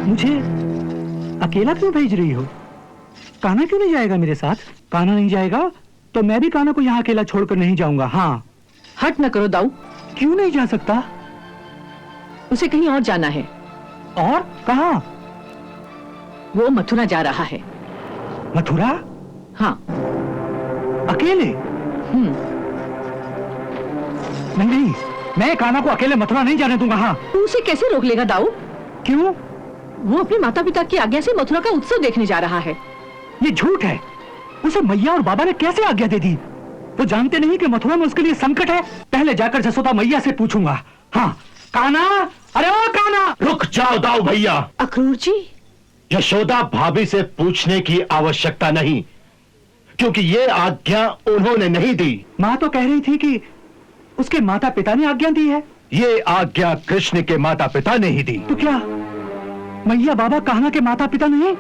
मुझे अकेला क्यों भेज रही हो? कान्हा क्यों नहीं जाएगा मेरे साथ? कान्हा नहीं जाएगा तो मैं भी कान्हा को यहाँ अकेला छोड़कर नहीं जाऊंगा। हाँ, हट न करो दाऊ। क्यों नहीं जा सकता? उसे कहीं और जाना है। और कहाँ? वो मथुरा जा रहा है। मथुरा? हाँ। अकेले? नहीं नहीं, मैं कान्हा को अकेले मथुरा नहीं जाने दूंगा। हाँ। तू उसे कैसे रोक लेगा दाऊ? क्यों? वो अपने माता पिता की आज्ञा से मथुरा का उत्सव देखने जा रहा है। ये झूठ है। उसे मैया और बाबा ने कैसे आज्ञा दे दी? वो जानते नहीं कि मथुरा में उसके लिए संकट है। पहले जाकर जसोदा मैया से पूछूंगा। हाँ। कान्हा, अरे ओ कान्हा! रुक जाओ दाऊ भैया। अक्रूर जी, यशोदा भाभी से पूछने की आवश्यकता नहीं, क्योंकि ये आज्ञा उन्होंने नहीं दी। माँ तो कह रही थी कि उसके माता पिता ने आज्ञा दी है। ये आज्ञा कृष्ण के माता पिता ने ही दी। तो क्या मैया बाबा कान्हा के माता पिता नहीं?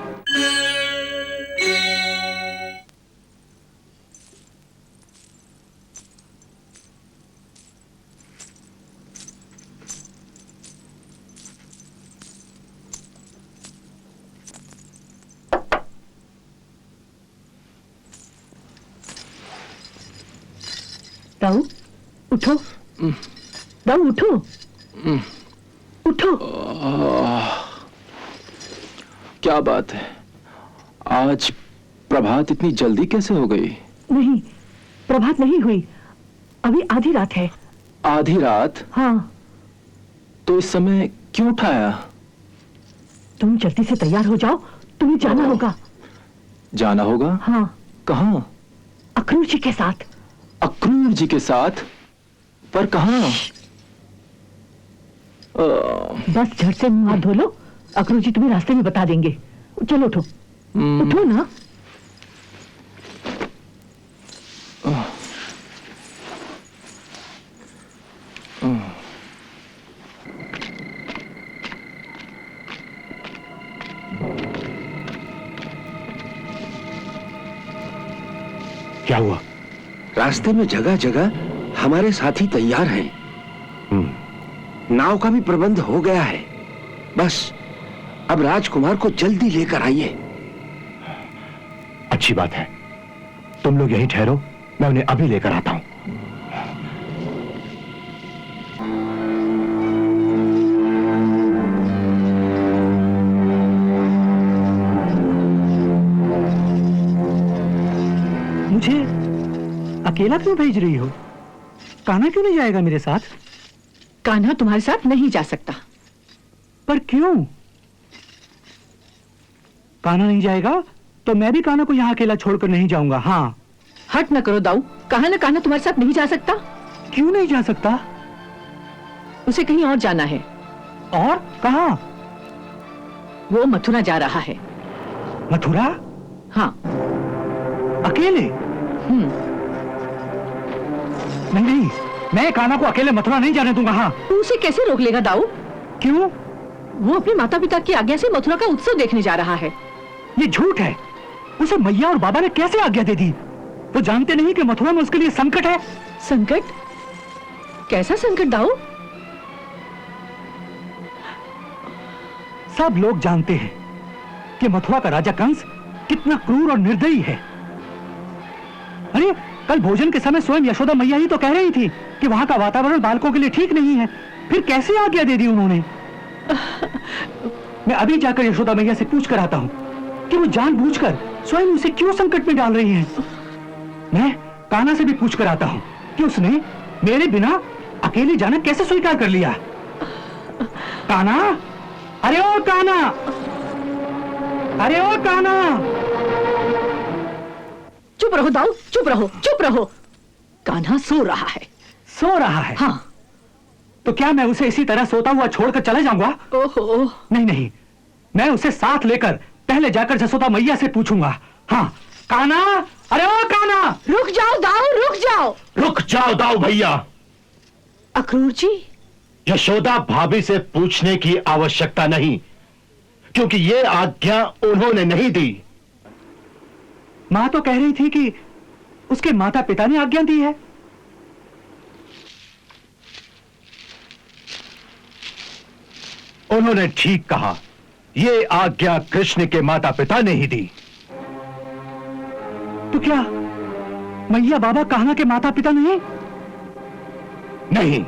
दाऊ उठो। दाऊ उठो। उठो। क्या बात है, आज प्रभात इतनी जल्दी कैसे हो गई? नहीं, प्रभात नहीं हुई, अभी आधी रात है। आधी रात? हाँ। तो इस समय क्यों उठाया? तुम जल्दी से तैयार हो जाओ, तुम्हें जाना होगा। जाना होगा? हाँ। कहाँ? अक्रूर जी के साथ। अक्रूर जी के साथ? पर कहाँ? बस झट से मुंह हाथ धो लो, अक्रूर जी तुम्हें रास्ते में बता देंगे। चलो उठो। उठो ना। क्या हुआ? रास्ते में जगह जगह हमारे साथी तैयार हैं। नाव का भी प्रबंध हो गया है। बस अब राजकुमार को जल्दी लेकर आइए। अच्छी बात है, तुम लोग यहीं ठहरो, मैं उन्हें अभी लेकर आता हूं। मुझे अकेला क्यों भेज रही हो? कान्हा क्यों नहीं जाएगा मेरे साथ? कान्हा तुम्हारे साथ नहीं जा सकता। पर क्यों? कान्हा नहीं जाएगा तो मैं भी कान्हा को यहाँ अकेला छोड़कर नहीं जाऊंगा। हाँ। हट न करो दाऊ। कहा ना कान्हा तुम्हारे साथ नहीं जा सकता। क्यों नहीं जा सकता? उसे कहीं और जाना है। और कहाँ? वो मथुरा जा रहा है। मथुरा? हाँ। अकेले? नहीं नहीं, मैं कान्हा को अकेले मथुरा नहीं जाने दूंगा। हाँ। तू उसे कैसे रोक लेगा दाऊ? क्यों? वो अपने माता पिता की आज्ञा से मथुरा का उत्सव देखने जा रहा है। ये झूठ है। उसे मैया और बाबा ने कैसे आज्ञा दे दी? वो जानते नहीं कि मथुरा में उसके लिए संकट है। संकट? कैसा संकट दाऊ? सब लोग जानते हैं कि मथुरा का राजा कंस कितना क्रूर और निर्दयी है। अरे कल भोजन के समय स्वयं यशोदा मैया ही तो कह रही थी कि वहां का वातावरण बालकों के लिए ठीक नहीं है। फिर कैसे आज्ञा दे दी उन्होंने? मैं अभी जाकर यशोदा मैया से पूछ कर आता हूं कि वो जानबूझकर स्वयं उसे क्यों संकट में डाल रही हैं। मैं कान्हा से भी पूछ कर आता हूं कि उसने मेरे बिना अकेले जाना कैसे स्वीकार कर लिया। कान्हा, अरे ओ कान्हा, अरे ओ कान्हा! चुप रहो दाऊ, चुप रहो, चुप रहो। कान्हा सो रहा है। सो रहा है? हाँ। तो क्या मैं उसे इसी तरह सोता हुआ छोड़कर चला जाऊंगा? ओहो। नहीं नहीं, मैं उसे साथ लेकर पहले जाकर जसोदा मैया से पूछूंगा। हाँ। कान्हा, अरे ओ कान्हा! रुक जाओ दाऊ, रुक जाओ। रुक जाओ दाऊ भैया। अक्रूर जी, यशोदा भाभी से पूछने की आवश्यकता नहीं, क्योंकि ये आज्ञा उन्होंने नहीं दी। माँ तो कह रही थी कि उसके माता पिता ने आज्ञा दी है। उन्होंने ठीक कहा। ये आज्ञा कृष्ण के माता पिता ने ही दी। तो क्या मैया बाबा कान्हा के माता पिता नहीं? नहीं।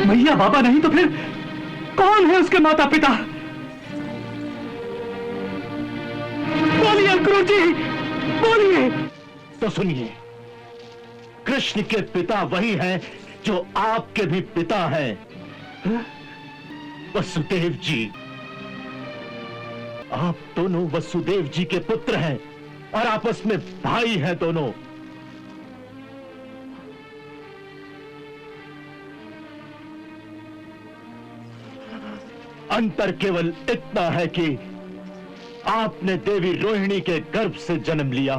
मैया बाबा नहीं तो फिर कौन है उसके माता पिता? बोलिए अक्रूर जी, बोलिए। तो सुनिए, कृष्ण के पिता वही हैं जो आपके भी पिता हैं, वसुदेव जी। आप दोनों वसुदेव जी के पुत्र हैं और आपस में भाई हैं दोनों। अंतर केवल इतना है कि आपने देवी रोहिणी के गर्भ से जन्म लिया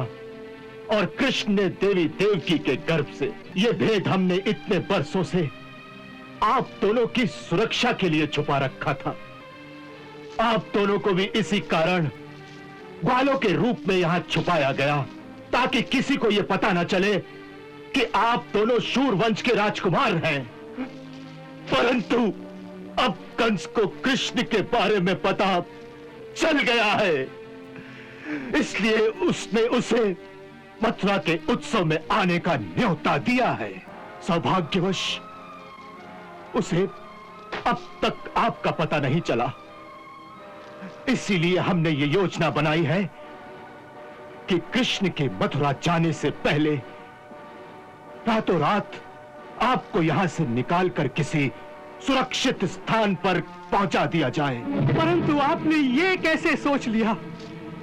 और कृष्ण ने देवी देवकी के गर्भ से। यह भेद हमने इतने बरसों से आप दोनों की सुरक्षा के लिए छुपा रखा था। आप दोनों को भी इसी कारण ग्वालों के रूप में यहां छुपाया गया, ताकि किसी को यह पता न चले कि आप दोनों शूर वंश के राजकुमार हैं। परंतु अब कंस को कृष्ण के बारे में पता चल गया है, इसलिए उसने उसे मथुरा के उत्सव में आने का न्योता दिया है। सौभाग्यवश उसे अब तक आपका पता नहीं चला, इसीलिए हमने ये योजना बनाई है कि कृष्ण के मथुरा जाने से पहले रातों रात आपको यहां से निकालकर किसी सुरक्षित स्थान पर पहुंचा दिया जाए। परंतु आपने ये कैसे सोच लिया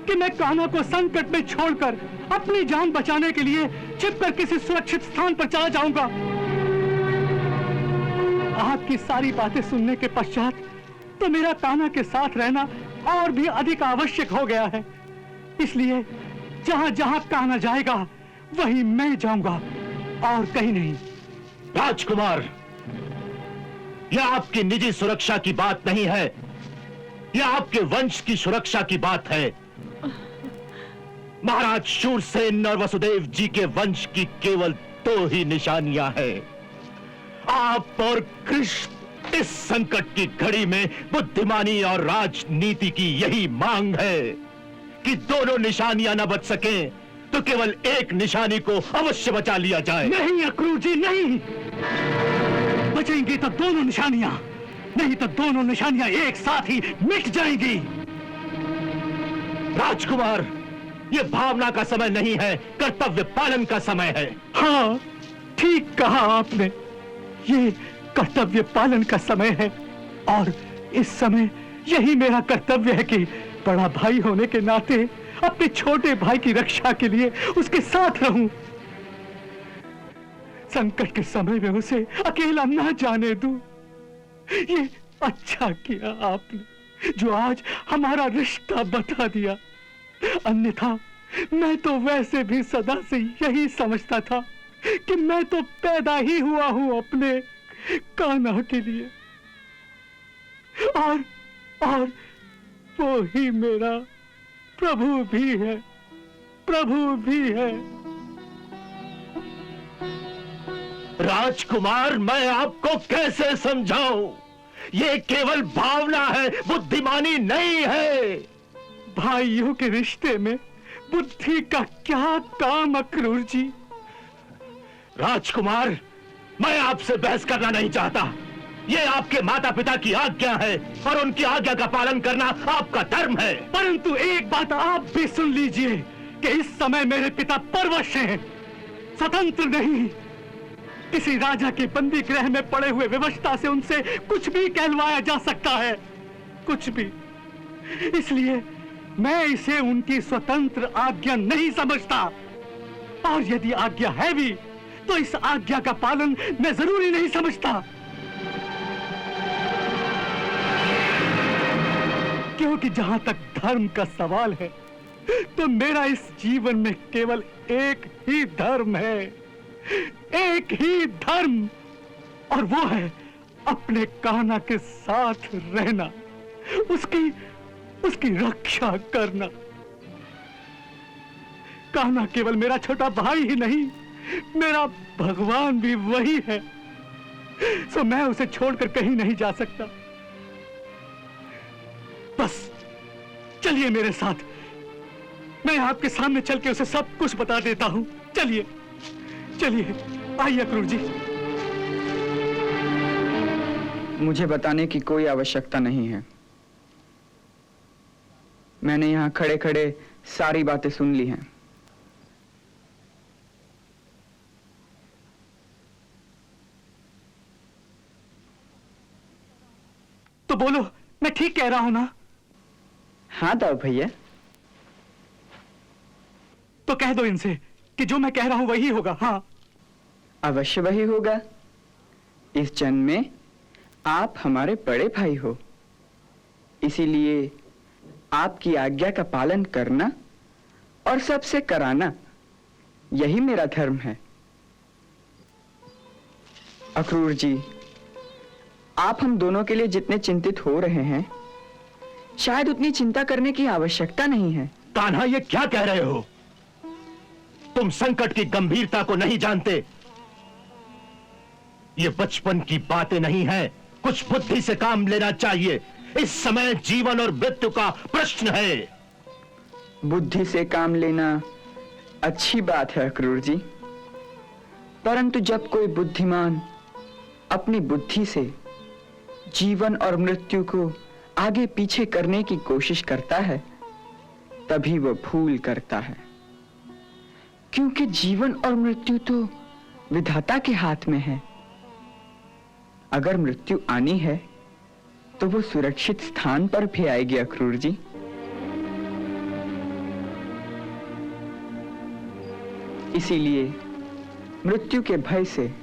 कि मैं कान्हा को संकट में छोड़कर अपनी जान बचाने के लिए छिपकर किसी सुरक्षित स्थान पर चला जाऊंगा? आपकी सारी बातें सुनने के पश्चात तो मेरा कान्हा के साथ रहना और भी अधिक आवश्यक हो गया है। इसलिए जहां जहां कान्हा जाएगा वहीं मैं जाऊंगा और कहीं नहीं। राजकुमार, यह आपकी निजी सुरक्षा की बात नहीं है, यह आपके वंश की सुरक्षा की बात है। महाराज शूरसेन और वसुदेव जी के वंश की केवल दो ही निशानियां हैं, आप और कृष्ण। इस संकट की घड़ी में बुद्धिमानी और राजनीति की यही मांग है कि दोनों निशानियां न बच सकें तो केवल एक निशानी को अवश्य बचा लिया जाए। नहीं अक्रूर जी, नहीं। बचेंगी तो दोनों निशानियां, नहीं तो दोनों निशानियां एक साथ ही मिट जाएंगी। राजकुमार, यह भावना का समय नहीं है, कर्तव्य पालन का समय है। हाँ, ठीक कहा आपने, ये कर्तव्य पालन का समय है और इस समय यही मेरा कर्तव्य है कि बड़ा भाई होने के नाते अपने छोटे भाई की रक्षा के लिए उसके साथ रहूं। संकट के समय में उसे अकेला ना जाने दूं। ये अच्छा किया आपने जो आज हमारा रिश्ता बता दिया, अन्यथा मैं तो वैसे भी सदा से यही समझता था कि मैं तो पैदा ही हुआ हूं अपने कान्हा के लिए और वो ही मेरा प्रभु भी है, प्रभु भी है। राजकुमार, मैं आपको कैसे समझाऊं? ये केवल भावना है, बुद्धिमानी नहीं है। भाइयों के रिश्ते में बुद्धि का क्या काम अक्रूर जी? राजकुमार, मैं आपसे बहस करना नहीं चाहता। ये आपके माता पिता की आज्ञा है और उनकी आज्ञा का पालन करना आपका धर्म है। परंतु एक बात आप भी सुन लीजिए कि इस समय मेरे पिता परवश हैं, स्वतंत्र नहीं। किसी राजा के बंदी गृह में पड़े हुए विवशता से उनसे कुछ भी कहलवाया जा सकता है, कुछ भी। इसलिए मैं इसे उनकी स्वतंत्र आज्ञा नहीं समझता, और यदि आज्ञा है भी तो इस आज्ञा का पालन मैं जरूरी नहीं समझता, क्योंकि जहां तक धर्म का सवाल है तो मेरा इस जीवन में केवल एक ही धर्म है, एक ही धर्म, और वो है अपने कान्हा के साथ रहना, उसकी रक्षा करना। कान्हा केवल मेरा छोटा भाई ही नहीं, मेरा भगवान भी वही है, सो मैं उसे छोड़कर कहीं नहीं जा सकता। बस चलिए मेरे साथ, मैं आपके सामने चल के उसे सब कुछ बता देता हूं। चलिए चलिए, आइए अक्रूर जी। मुझे बताने की कोई आवश्यकता नहीं है। मैंने यहां खड़े खड़े सारी बातें सुन ली हैं। तो बोलो, मैं ठीक कह रहा हूं ना? हाँ दाऊ भैया। तो कह दो इनसे कि जो मैं कह रहा हूं वही होगा। हाँ, अवश्य वही होगा। इस जन्म में आप हमारे बड़े भाई हो, इसीलिए आपकी आज्ञा का पालन करना और सबसे कराना यही मेरा धर्म है। अक्रूर जी, आप हम दोनों के लिए जितने चिंतित हो रहे हैं, शायद उतनी चिंता करने की आवश्यकता नहीं है। कान्हा, ये क्या कह रहे हो? तुम संकट की गंभीरता को नहीं जानते। ये बचपन की बातें नहीं है, कुछ बुद्धि से काम लेना चाहिए। इस समय जीवन और मृत्यु का प्रश्न है। बुद्धि से काम लेना अच्छी बात है अक्रूर जी, परंतु जब कोई बुद्धिमान अपनी बुद्धि से जीवन और मृत्यु को आगे पीछे करने की कोशिश करता है, तभी वह भूल करता है। क्योंकि जीवन और मृत्यु तो विधाता के हाथ में है। अगर मृत्यु आनी है तो वो सुरक्षित स्थान पर भी आएगी अक्रूर जी। इसीलिए मृत्यु के भय से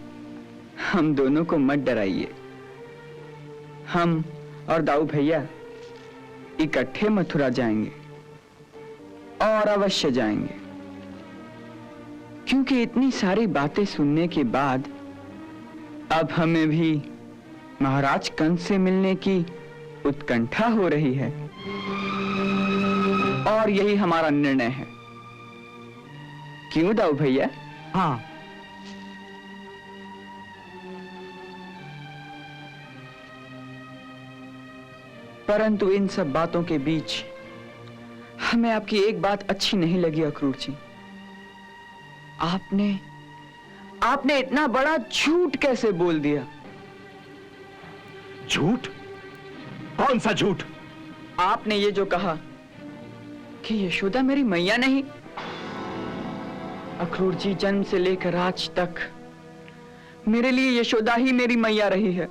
हम दोनों को मत डराइए। हम और दाऊ भैया इकट्ठे मथुरा जाएंगे, और अवश्य जाएंगे, क्योंकि इतनी सारी बातें सुनने के बाद अब हमें भी महाराज कंस से मिलने की उत्कंठा हो रही है, और यही हमारा निर्णय है। क्यों दाऊ भैया? हाँ। परंतु इन सब बातों के बीच हमें आपकी एक बात अच्छी नहीं लगी अक्रूर जी। आपने इतना बड़ा झूठ कैसे बोल दिया? झूठ? कौन सा झूठ? आपने ये जो कहा कि यशोदा मेरी मैया नहीं। अक्रूर जी, जन्म से लेकर आज तक मेरे लिए यशोदा ही मेरी मैया रही है,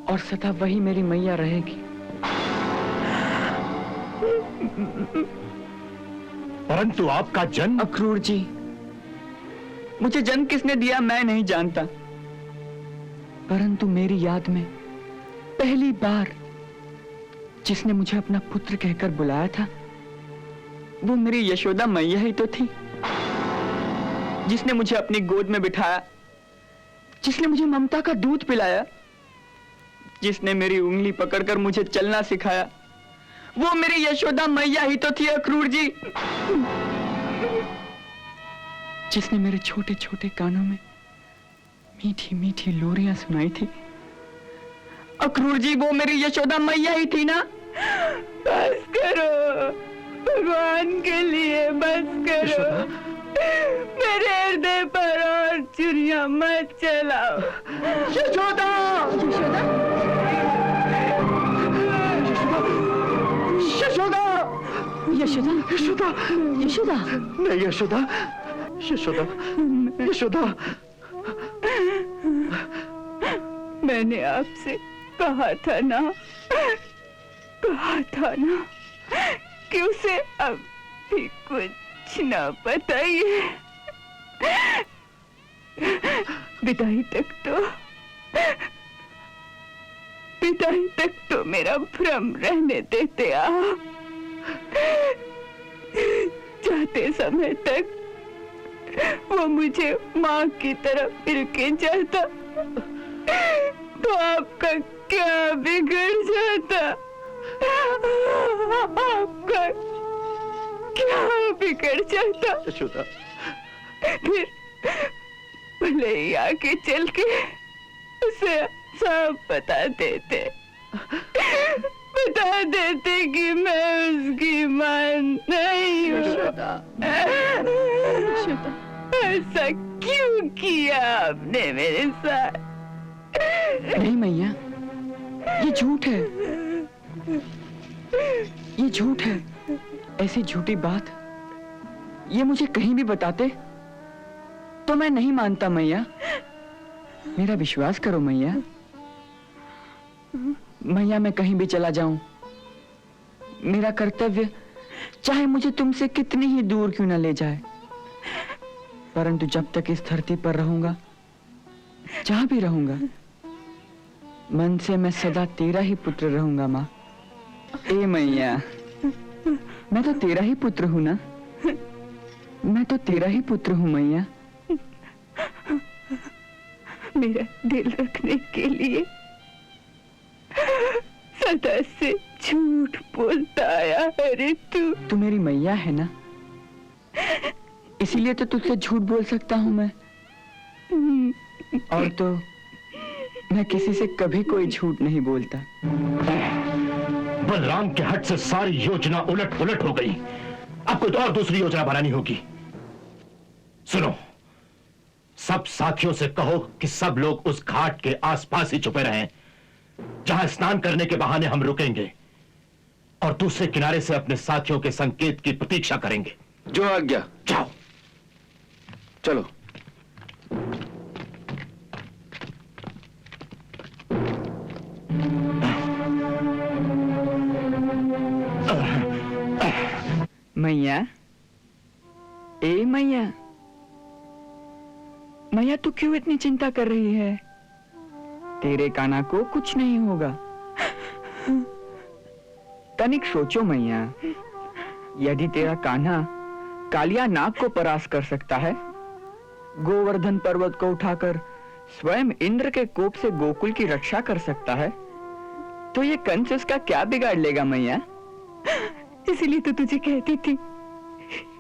और सदा वही मेरी मैया रहेगी। परंतु आपका जन्म। अक्रूर जी, मुझे जन्म किसने दिया मैं नहीं जानता, परंतु मेरी याद में पहली बार जिसने मुझे अपना पुत्र कहकर बुलाया था, वो मेरी यशोदा मैया ही तो थी। जिसने मुझे अपनी गोद में बिठाया, जिसने मुझे ममता का दूध पिलाया, जिसने मेरी उंगली पकड़कर मुझे चलना सिखाया, वो मेरी यशोदा मैया ही तो थी अक्रूर जी। जिसने मेरे छोटे छोटे कानों में मीठी मीठी लोरियां सुनाई थी, अक्रूर जी, वो मेरी यशोदा मैया ही थी ना। बस करो, भगवान के लिए बस करो। मेरे हृदय पर और चुरियां मत चलाओ। यशोदा! यशोदा! यशोदा! यशोदा, यशोदा! यशोदा, नहीं यशोदा, यशोदा, यशोदा। मैंने आपसे कहा था ना कि उसे अब भी कुछ ना बताइए। विदाई तक तो मेरा भ्रम रहने देते आप। जाते समय तक वो मुझे माँ की तरफ फिर के जाता, तो आपका क्या बिगड़ जाता? आपका क्या बिगड़ जाता? यशोदा, फिर भले ही आके चल के उसे सब बता देते, बता बता देते कि मैं उसकी मां नहीं हूँ। ऐसा क्यों किया आपने मेरे साथ? नहीं मैया, ये झूठ है, ये झूठ है। ऐसी झूठी बात ये मुझे कहीं भी बताते तो मैं नहीं मानता मैया। मेरा विश्वास करो मैया। मैया मैं कहीं भी चला जाऊं, मेरा कर्तव्य चाहे मुझे तुमसे कितनी ही दूर क्यों न ले जाए, परंतु जब तक इस धरती पर रहूंगा, जहां भी रहूंगा, मन से मैं सदा तेरा ही पुत्र रहूंगा माँ। ए मैया, मैं तो तेरा ही पुत्र हूं ना, मैं तो तेरा ही पुत्र हूं मैया। मेरा दिल रखने के लिए सदा से झूठ बोलता आया है रे तू। तू मेरी मैया है ना, इसीलिए तो तुझसे झूठ बोल सकता हूं मैं। और तो मैं किसी से कभी कोई झूठ नहीं बोलता। बलराम के हट से सारी योजना उलट पुलट हो गई। अब कोई और दूसरी योजना बनानी होगी। सुनो, सब साथियों से कहो कि सब लोग उस घाट के आसपास ही छुपे रहें जहां स्नान करने के बहाने हम रुकेंगे, और दूसरे किनारे से अपने साथियों के संकेत की प्रतीक्षा करेंगे। जो आज्ञा। जाओ। चलो। मैया, ए मैया, मैया तू क्यों इतनी चिंता कर रही है? तेरे कान्हा को कुछ नहीं होगा। तनिक सोचो मैया, यदि तेरा कान्हा कालिया नाग को परास्त कर सकता है, गोवर्धन पर्वत को उठाकर स्वयं इंद्र के कोप से गोकुल की रक्षा कर सकता है, तो ये कंस उसका क्या बिगाड़ लेगा मैया? इसीलिए तो तुझे कहती थी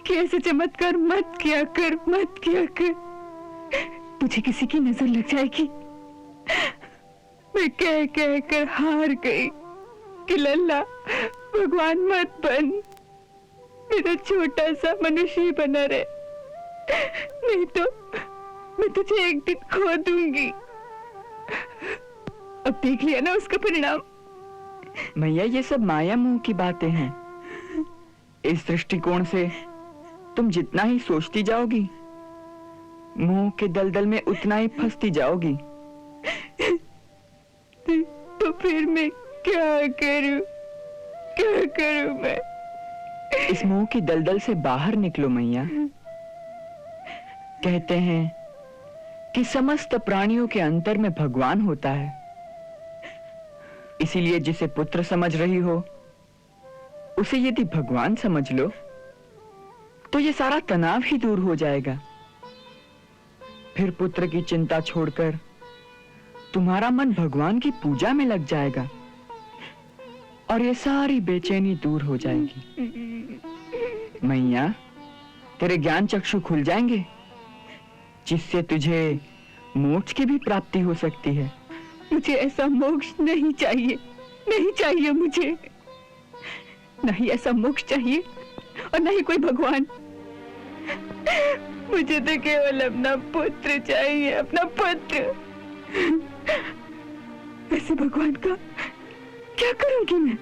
कि ऐसे चमत्कार मत किया कर, मत किया कर, तुझे किसी की नजर लग जाएगी। मैं कह कह कर हार गई कि लल्ला भगवान मत बन, मेरा छोटा सा मनुष्य ही बना रहे, नहीं तो मैं तुझे एक दिन खो दूंगी। अब देख लिया ना उसका परिणाम। मैया ये सब माया मोह की बातें हैं। इस दृष्टिकोण से तुम जितना ही सोचती जाओगी, मोह के दलदल में उतना ही फंसती जाओगी। तो फिर मैं क्या करूं, क्या करूं मैं? इस मोह की दलदल से बाहर निकलो मैया। कहते हैं कि समस्त प्राणियों के अंतर में भगवान होता है, इसीलिए जिसे पुत्र समझ रही हो उसे यदि भगवान समझ लो तो ये सारा तनाव ही दूर हो जाएगा। फिर पुत्र की चिंता छोड़कर तुम्हारा मन भगवान की पूजा में लग जाएगा और ये सारी बेचैनी दूर हो जाएगी। मैया, तेरे ज्ञान चक्षु खुल जाएंगे, जिससे तुझे मोक्ष की भी प्राप्ति हो सकती है। मुझे ऐसा मोक्ष नहीं चाहिए, नहीं चाहिए मुझे, नहीं ऐसा मोक्ष चाहिए और नहीं कोई भगवान। मुझे तो केवल अपना पुत्र चाहिए, अपना पुत्र। ऐसे भगवान का क्या करूंगी मैं?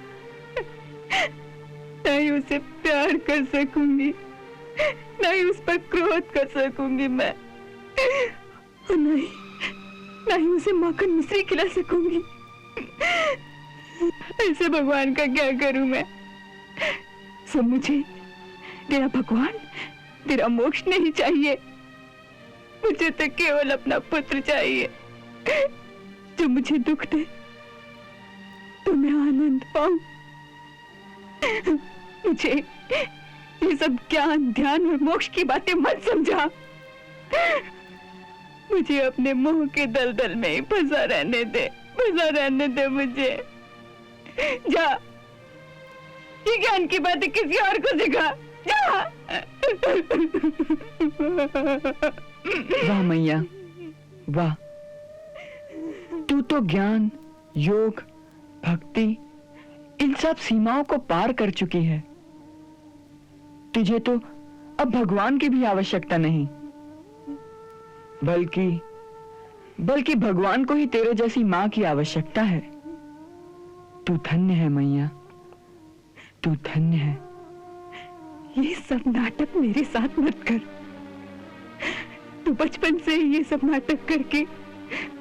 नहीं उसे प्यार कर सकूंगी, नहीं उस पर क्रोध कर सकूंगी मैं, और नहीं उसे माखन मिश्री खिला सकूंगी। ऐसे भगवान का क्या करूं मैं? सब मुझे तेरा भगवान, तेरा मोक्ष नहीं चाहिए, मुझे तो केवल अपना पुत्र चाहिए जो मुझे दुख दे तो मैं आनंद पाऊं। मुझे ये सब ज्ञान, ध्यान और मोक्ष की बातें मत समझा। मुझे अपने मोह के दलदल में ही फंसा रहने दे, फंसा रहने दे मुझे। जा, ये ज्ञान की बातें किसी और को सिखा, जा। वाह मैया, वाह, तू तो ज्ञान, योग, भक्ति इन सब सीमाओं को पार कर चुकी है। तुझे तो अब भगवान की भी आवश्यकता नहीं, बल्कि भगवान को ही तेरे जैसी मां की आवश्यकता है। तू धन्य है मैया, तू धन्य है। ये सब नाटक मेरे साथ मत कर। तू बचपन से ही ये सब नाटक करके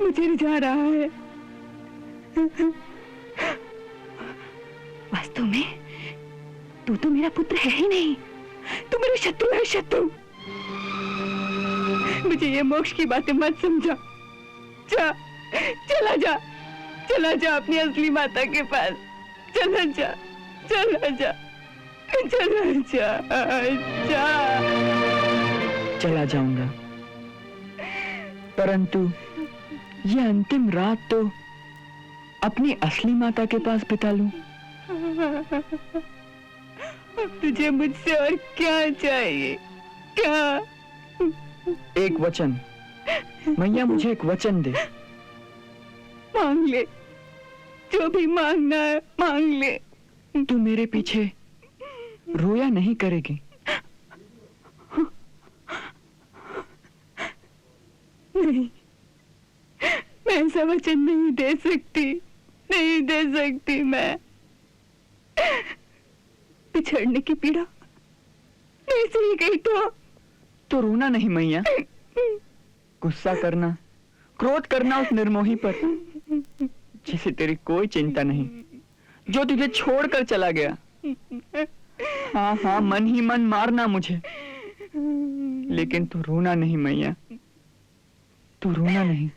मुझे रिझा रहा है। वास्तव में तू तो मेरा पुत्र है ही नहीं, तू मेरा शत्रु है, शत्रु। मुझे ये मोक्ष की बातें मत समझा। जा, चला जा, चला जा अपनी असली माता के पास। चला जा, चला जा, चला जा, जा। चला जाऊंगा, परंतु ये अंतिम रात तो अपनी असली माता के पास बिता लूं। अब तुझे मुझसे और क्या चाहिए? क्या? एक वचन मैया, मुझे एक वचन दे। मांग ले, जो भी मांगना है मांग ले। तू मेरे पीछे रोया नहीं करेगी? नहीं, मैं ऐसा वचन नहीं दे सकती, नहीं दे सकती मैं। बिछड़ने की पीड़ा नहीं सही गई तो रोना नहीं मैया, गुस्सा करना, क्रोध करना उस निर्मोही पर जिसे तेरी कोई चिंता नहीं, जो तुझे छोड़कर चला गया। हाँ हाँ, मन ही मन मारना मुझे, लेकिन तू रोना नहीं मैया, तू रोना नहीं।